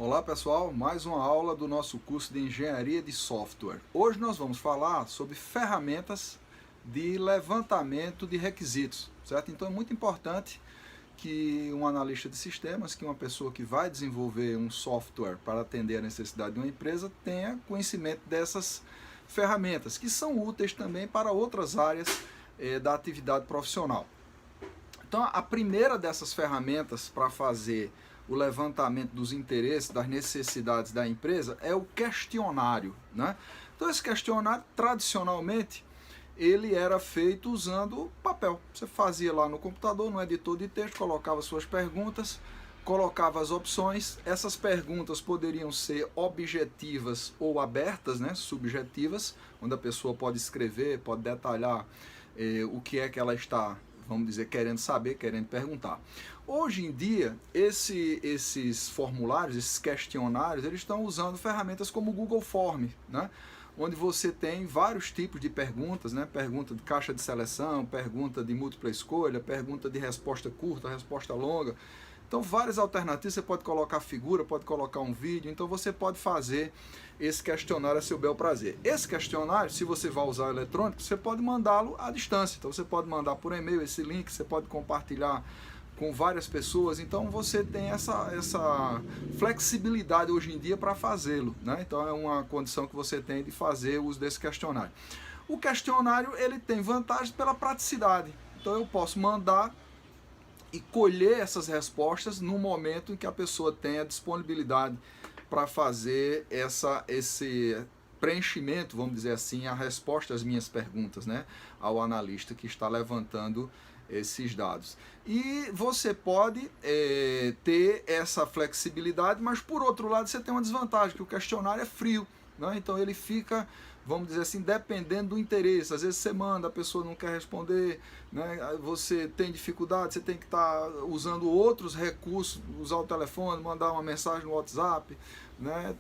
Olá pessoal, mais uma aula do nosso curso de Engenharia de Software. Hoje nós vamos falar sobre ferramentas de levantamento de requisitos, certo? Então é muito importante que um analista de sistemas, que uma pessoa que vai desenvolver um software para atender a necessidade de uma empresa, tenha conhecimento dessas ferramentas, que são úteis também para outras áreas da atividade profissional. Então a primeira dessas ferramentas para fazer o levantamento dos interesses, das necessidades da empresa, é o questionário, né? Então esse questionário, tradicionalmente, ele era feito usando papel. Você fazia lá no computador, no editor de texto, colocava suas perguntas, colocava as opções. Essas perguntas poderiam ser objetivas ou abertas, né? Subjetivas, onde a pessoa pode escrever, pode detalhar o que é que ela está, vamos dizer, querendo saber, querendo perguntar. Hoje em dia, esses formulários, esses questionários, eles estão usando ferramentas como o Google Form, né? Onde você tem vários tipos de perguntas, né? Pergunta de caixa de seleção, pergunta de múltipla escolha, pergunta de resposta curta, resposta longa. Então, várias alternativas, você pode colocar figura, pode colocar um vídeo, então você pode fazer esse questionário a seu bel prazer. Esse questionário, se você vai usar o eletrônico, você pode mandá-lo à distância. Então, você pode mandar por e-mail esse link, você pode compartilhar com várias pessoas, então você tem essa flexibilidade hoje em dia para fazê-lo, né? Então é uma condição que você tem de fazer uso desse questionário. O questionário, ele tem vantagens pela praticidade, então eu posso mandar e colher essas respostas no momento em que a pessoa tenha disponibilidade para fazer esse preenchimento, vamos dizer assim, a resposta às minhas perguntas, né, ao analista que está levantando esses dados. E você pode ter essa flexibilidade, mas por outro lado você tem uma desvantagem, que o questionário é frio, né? Então ele fica, vamos dizer assim, dependendo do interesse. Às vezes você manda, a pessoa não quer responder, né? Você tem dificuldade, você tem que estar usando outros recursos, usar o telefone, mandar uma mensagem no WhatsApp, né?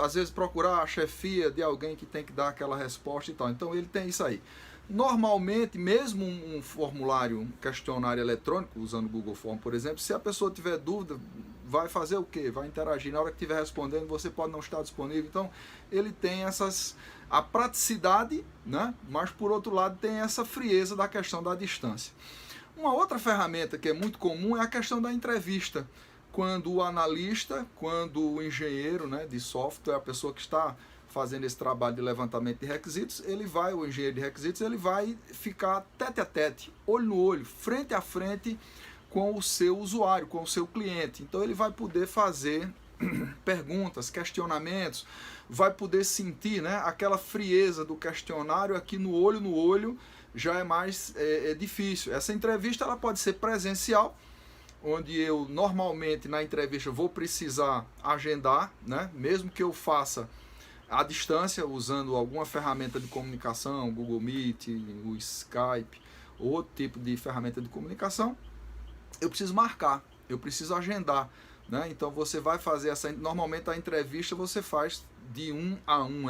Às vezes procurar a chefia de alguém que tem que dar aquela resposta e tal. Então ele tem isso aí. Normalmente, mesmo um formulário, um questionário eletrônico, usando o Google Form, por exemplo, se a pessoa tiver dúvida, vai fazer o quê? Vai interagir. Na hora que estiver respondendo, você pode não estar disponível. Então, ele tem a praticidade, né? Mas, por outro lado, tem essa frieza da questão da distância. Uma outra ferramenta que é muito comum é a questão da entrevista. Quando o analista, quando o engenheiro, né, de software, a pessoa que está fazendo esse trabalho de levantamento de requisitos, o engenheiro de requisitos, ele vai ficar tete a tete, olho no olho, frente a frente com o seu usuário, com o seu cliente. Então ele vai poder fazer perguntas, questionamentos, vai poder sentir, né, aquela frieza do questionário aqui no olho já é mais difícil. Essa entrevista ela pode ser presencial, onde eu normalmente na entrevista vou precisar agendar, né, mesmo que eu faça à distância, usando alguma ferramenta de comunicação, Google Meet, o Skype, ou outro tipo de ferramenta de comunicação, eu preciso marcar, eu preciso agendar, né? Então você vai fazer normalmente a entrevista você faz de 1 a 1,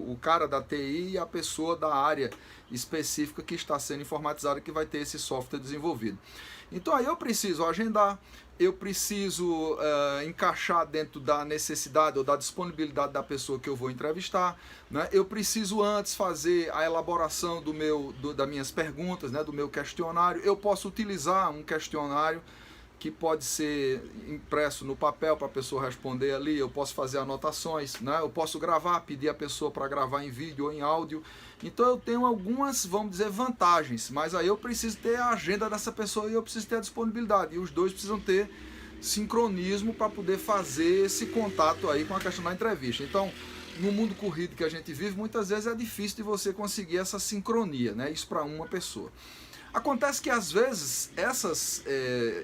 o cara da TI e a pessoa da área específica que está sendo informatizada, que vai ter esse software desenvolvido. Então aí eu preciso agendar, eu preciso encaixar dentro da necessidade ou da disponibilidade da pessoa que eu vou entrevistar, né? Eu preciso antes fazer a elaboração das minhas perguntas, né? Do meu questionário. Eu posso utilizar um questionário que pode ser impresso no papel para a pessoa responder ali, eu posso fazer anotações, né? Eu posso gravar, pedir a pessoa para gravar em vídeo ou em áudio. Então eu tenho algumas, vamos dizer, vantagens, mas aí eu preciso ter a agenda dessa pessoa e eu preciso ter a disponibilidade, e os dois precisam ter sincronismo para poder fazer esse contato aí com a questão da entrevista. Então, no mundo corrido que a gente vive, muitas vezes é difícil de você conseguir essa sincronia, né? Isso para uma pessoa. Acontece que às vezes essas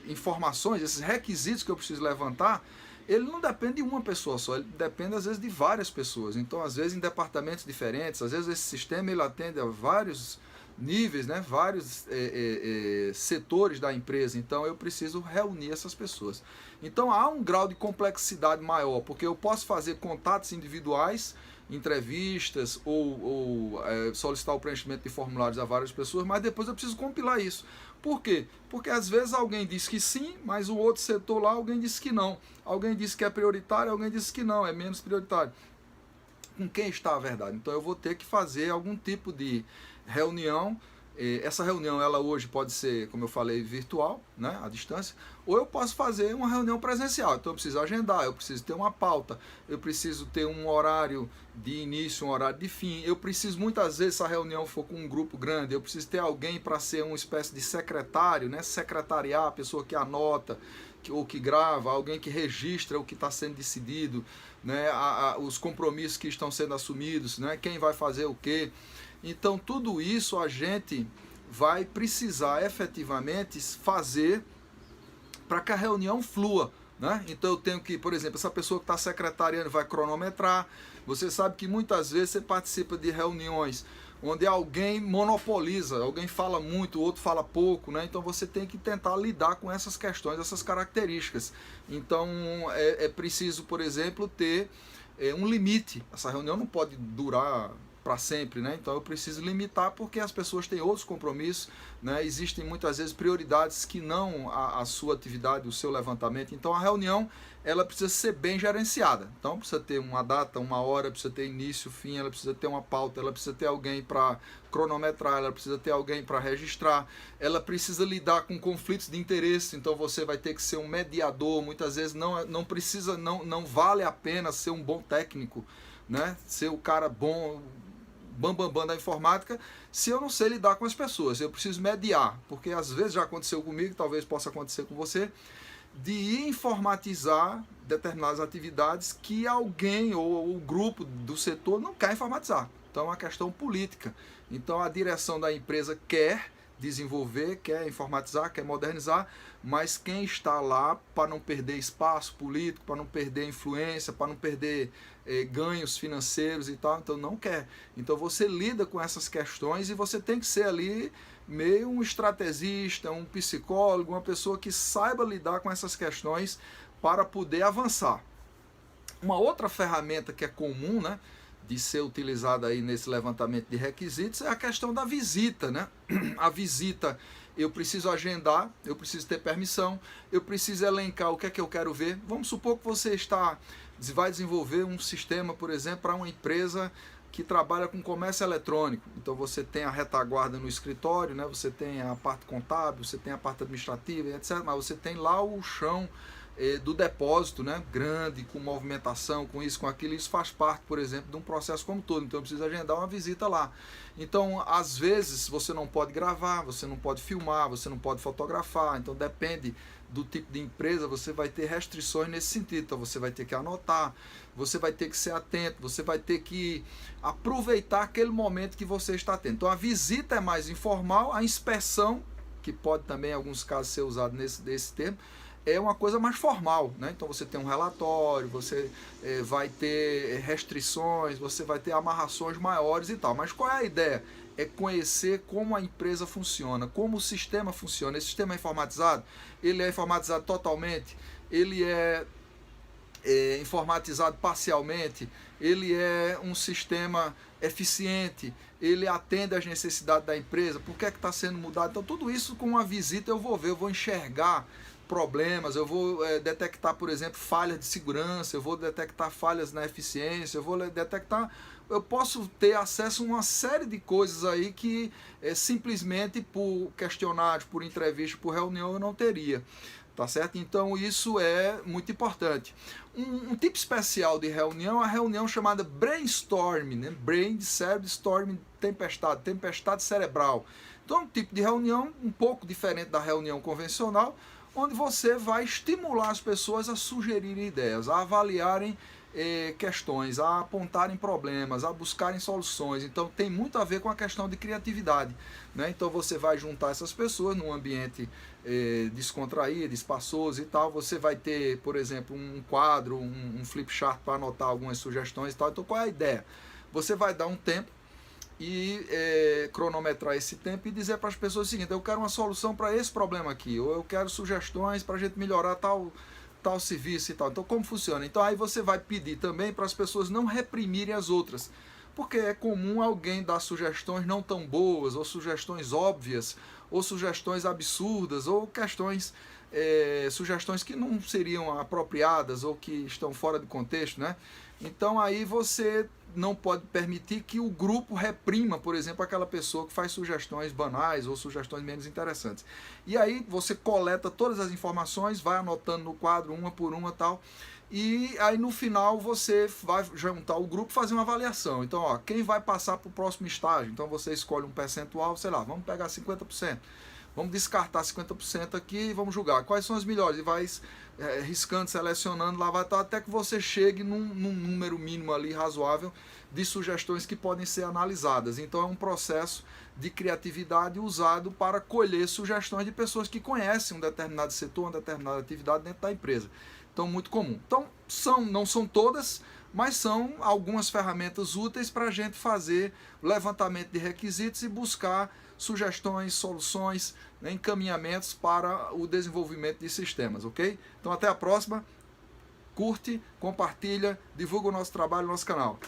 informações, esses requisitos que eu preciso levantar, ele não depende de uma pessoa só, ele depende às vezes de várias pessoas. Então às vezes em departamentos diferentes, às vezes esse sistema ele atende a vários níveis, né, vários setores da empresa, então eu preciso reunir essas pessoas. Então há um grau de complexidade maior, porque eu posso fazer contatos individuais, entrevistas ou solicitar o preenchimento de formulários a várias pessoas, mas depois eu preciso compilar isso. Por quê? Porque às vezes alguém diz que sim, mas o outro setor lá alguém disse que não. Alguém disse que é prioritário, alguém disse que não, é menos prioritário. Com quem está a verdade? Então eu vou ter que fazer algum tipo de reunião. Essa reunião, ela hoje pode ser, como eu falei, virtual, né, à distância, ou eu posso fazer uma reunião presencial. Então eu preciso agendar, eu preciso ter uma pauta, eu preciso ter um horário de início, um horário de fim. Eu preciso, muitas vezes, se a reunião for com um grupo grande, eu preciso ter alguém para ser uma espécie de secretário, né, secretariar, a pessoa que anota, ou que grava, alguém que registra o que está sendo decidido, né, os compromissos que estão sendo assumidos, né, quem vai fazer o quê. Então tudo isso a gente vai precisar efetivamente fazer para que a reunião flua, né? Então eu tenho que, por exemplo, essa pessoa que está secretariando vai cronometrar. Você sabe que muitas vezes você participa de reuniões onde alguém monopoliza, alguém fala muito, o outro fala pouco, né? Então você tem que tentar lidar com essas questões, essas características. Então é preciso, por exemplo, ter um limite. Essa reunião não pode durar para sempre, né? Então eu preciso limitar porque as pessoas têm outros compromissos, né? Existem muitas vezes prioridades que não a sua atividade, o seu levantamento. Então a reunião ela precisa ser bem gerenciada. Então precisa ter uma data, uma hora, precisa ter início, fim, ela precisa ter uma pauta, ela precisa ter alguém para cronometrar, ela precisa ter alguém para registrar, ela precisa lidar com conflitos de interesse. Então você vai ter que ser um mediador. Muitas vezes não precisa, não vale a pena ser um bom técnico, né? Ser o cara bom, bam da informática, se eu não sei lidar com as pessoas. Eu preciso mediar, porque às vezes já aconteceu comigo, talvez possa acontecer com você, de informatizar determinadas atividades que alguém ou o grupo do setor não quer informatizar. Então é uma questão política. Então a direção da empresa quer desenvolver, quer informatizar, quer modernizar, mas quem está lá para não perder espaço político, para não perder influência, para não perder ganhos financeiros e tal, então não quer. Então você lida com essas questões e você tem que ser ali meio um estrategista, um psicólogo, uma pessoa que saiba lidar com essas questões para poder avançar. Uma outra ferramenta que é comum, né, de ser utilizada aí nesse levantamento de requisitos é a questão da visita, né? A visita eu preciso agendar, eu preciso ter permissão, eu preciso elencar o que é que eu quero ver. Vamos supor que você vai desenvolver um sistema, por exemplo, para uma empresa que trabalha com comércio eletrônico. Então você tem a retaguarda no escritório, né? Você tem a parte contábil, você tem a parte administrativa, etc. Mas você tem lá o chão do depósito, né? Grande, com movimentação, com isso, com aquilo. Isso faz parte, por exemplo, de um processo como todo. Então eu preciso agendar uma visita lá. Então, às vezes, você não pode gravar, você não pode filmar, você não pode fotografar. Então depende do tipo de empresa, você vai ter restrições nesse sentido. Então você vai ter que anotar, você vai ter que ser atento, você vai ter que aproveitar aquele momento que você está tendo. Então a visita é mais informal, a inspeção, que pode também em alguns casos ser usado desse termo, é uma coisa mais formal, né? Então você tem um relatório, você vai ter restrições, você vai ter amarrações maiores e tal. Mas qual é a ideia? É conhecer como a empresa funciona, como o sistema funciona. Esse sistema é informatizado? Ele é informatizado totalmente? Ele é informatizado parcialmente? Ele é um sistema eficiente? Ele atende às necessidades da empresa? Por que é que está sendo mudado? Então tudo isso com uma visita eu vou ver, eu vou enxergar problemas, eu vou detectar, por exemplo, falhas de segurança, eu vou detectar falhas na eficiência, eu posso ter acesso a uma série de coisas aí que simplesmente por questionários, por entrevista, por reunião eu não teria. Tá certo? Então isso é muito importante. Um tipo especial de reunião é a reunião chamada brainstorming, né? Brain de cérebro, storm tempestade cerebral. Então é um tipo de reunião um pouco diferente da reunião convencional, onde você vai estimular as pessoas a sugerirem ideias, a avaliarem questões, a apontarem problemas, a buscarem soluções. Então tem muito a ver com a questão de criatividade, né? Então você vai juntar essas pessoas num ambiente descontraído, espaçoso e tal. Você vai ter, por exemplo, um quadro, um flip chart para anotar algumas sugestões e tal. Então qual é a ideia? Você vai dar um tempo e cronometrar esse tempo e dizer para as pessoas o seguinte: eu quero uma solução para esse problema aqui, ou eu quero sugestões para a gente melhorar tal serviço e tal. Então como funciona? Então aí você vai pedir também para as pessoas não reprimirem as outras. porque é comum alguém dar sugestões não tão boas, ou sugestões óbvias, ou sugestões absurdas, ou sugestões que não seriam apropriadas ou que estão fora de contexto, né? Então aí você não pode permitir que o grupo reprima, por exemplo, aquela pessoa que faz sugestões banais ou sugestões menos interessantes. E aí você coleta todas as informações, vai anotando no quadro uma por uma, tal, e aí no final você vai juntar o grupo e fazer uma avaliação. Então, ó, quem vai passar para o próximo estágio? Então você escolhe um percentual, sei lá, vamos pegar 50%. Vamos descartar 50% aqui e vamos julgar quais são as melhores. E vai riscando, selecionando, lá vai estar até que você chegue num número mínimo ali razoável de sugestões que podem ser analisadas. Então é um processo de criatividade usado para colher sugestões de pessoas que conhecem um determinado setor, uma determinada atividade dentro da empresa. Então, muito comum. Então, não são todas, mas são algumas ferramentas úteis para a gente fazer levantamento de requisitos e buscar sugestões, soluções, né, encaminhamentos para o desenvolvimento de sistemas, ok? Então, até a próxima. Curte, compartilha, divulga o nosso trabalho no nosso canal.